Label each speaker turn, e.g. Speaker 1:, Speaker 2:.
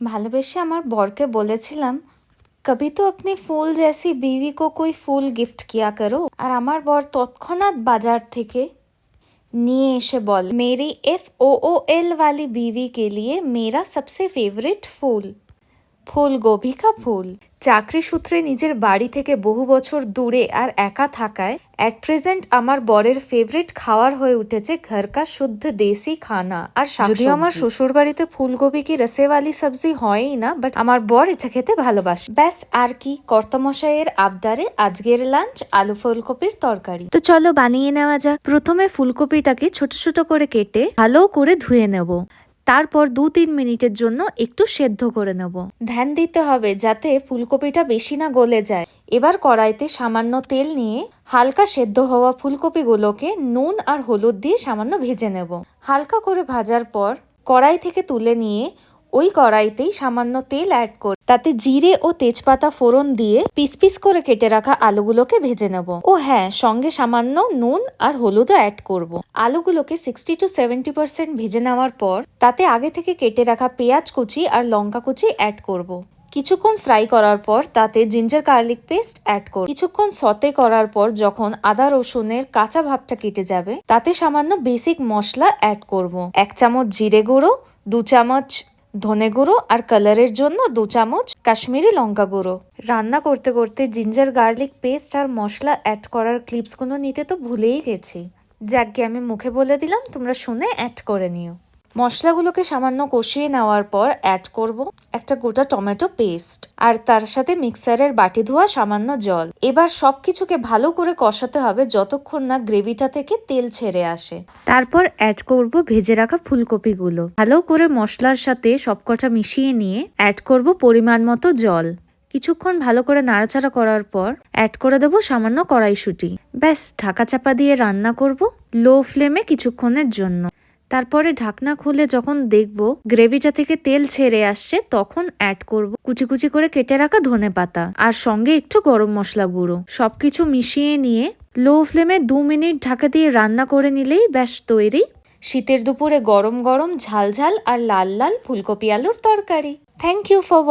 Speaker 1: ভালোবেসে আমার বরকে বলেছিলাম, কবি তো আপনি ফুল জैसी बीवी को कोई फूल गिफ्ट किया करो। আর আমার বর তৎক্ষণাৎ বাজার থেকে নিয়ে এসে বল, मेरी FOOL वाली बीवी के लिए मेरा सबसे फेवरेट फूल ফুলকপি কা ফুল। চাকরি সূত্রে নিজের বাড়ি থেকে বহু বছর দূরে আর একা থাকায় অ্যাট প্রেজেন্ট আমার বরের ফেভারিট খাওয়ার হয়ে উঠেছে ঘর কা শুদ্ধ দেশি খানা আর শাকসবজি। যদিও আমার শ্বশুর বাড়িতে ফুলকপি কি রসেওয়ালি সবজি হয়ই না, বাট আমার বর এটা খেতে ভালোবাসে। ব্যাস আর কি, কর্তামশাইয়ের আবদারে আজকের লাঞ্চ আলু ফুলকপির তরকারি। তো চলো বানিয়ে নেওয়া যাক। প্রথমে ফুলকপিটাকে ছোট ছোট করে কেটে ভালো করে ধুয়ে নেব। তারপর 2-3 মিনিটের জন্য একটু সেদ্ধ করে নেব। ধ্যান দিতে হবে যাতে ফুলকপিটা বেশি না গলে যায়। এবার কড়াইতে সামান্য তেল নিয়ে হালকা সেদ্ধ হওয়া ফুলকপিগুলোকে নুন আর হলুদ দিয়ে সামান্য ভেজে নেব। হালকা করে ভাজার পর কড়াই থেকে তুলে নিয়ে ওই কড়াইতেই সামান্য তেল অ্যাড করে তাতে জিরে ও তেজপাতা ফোড়ন দিয়ে পিস পিস করে কেটে রাখা আলুগুলোকে ভেজে নেব। ও হ্যাঁ, সঙ্গে সামান্য নুন আর হলুদও অ্যাড করব। আলুগুলোকে 60-70% ভেজে নেওয়ার পর তাতে আগে থেকে কেটে রাখা পেঁয়াজ কুচি আর লঙ্কা কুচি অ্যাড করব। কিছুক্ষণ ফ্রাই করার পর তাতে জিঞ্জার গার্লিক পেস্ট অ্যাড করব। কিছুক্ষণ সতে করার পর যখন আদা রসুনের কাঁচা ভাবটা কেটে যাবে তাতে সামান্য বেসিক মশলা অ্যাড করব। 1 চামচ জিরে গুঁড়ো, 2 চামচ ধনে গুঁড়ো আর কালারের জন্য 2 চামচ কাশ্মীরি লঙ্কা গুঁড়ো। রান্না করতে করতে জিঞ্জার গার্লিক পেস্ট আর মশলা অ্যাড করার ক্লিপসগুলো নিতে তো ভুলেই গেছি। যাকগে, আমি মুখে বলে দিলাম, তোমরা শুনে অ্যাড করে নিও। মশলাগুলোকে সামান্য কষিয়ে নেওয়ার পর অ্যাড করব একটা গোটা টমেটো পেস্ট আর তার সাথে মিক্সারের বাটি ধোয়া সামান্য জল। এবার সবকিছুকে ভালো করে কষাতে হবে যতক্ষণ না গ্রেভিটা থেকে তেল ছেড়ে আসে। তারপর অ্যাড করব ভেজে রাখা ফুলকপিগুলো। ভালো করে মশলার সাথে সবকটা মিশিয়ে নিয়ে অ্যাড করব পরিমাণ মতো জল। কিছুক্ষণ ভালো করে নাড়াচাড়া করার পর অ্যাড করে দেবো সামান্য কড়াইশুঁটি। ব্যাস, ঢাকা চাপা দিয়ে রান্না করব লো ফ্লেমে কিছুক্ষণের জন্য। তারপরে ঢাকনা খুলে যখন দেখব গ্রেভিটা থেকে তেল ছেড়ে আসছে তখন অ্যাড করব কুচি কুচি করে কেটে রাখা ধনেপাতা আর সঙ্গে একটু গরম মশলা গুঁড়ো। সবকিছু মিশিয়ে নিয়ে লো ফ্লেমে 2 মিনিট ঢাকা দিয়ে রান্না করে নিলেই ব্যাস তৈরি শীতের দুপুরে গরম গরম ঝাল ঝাল আর লাল লাল ফুলকপি আলুর তরকারি। Thank you for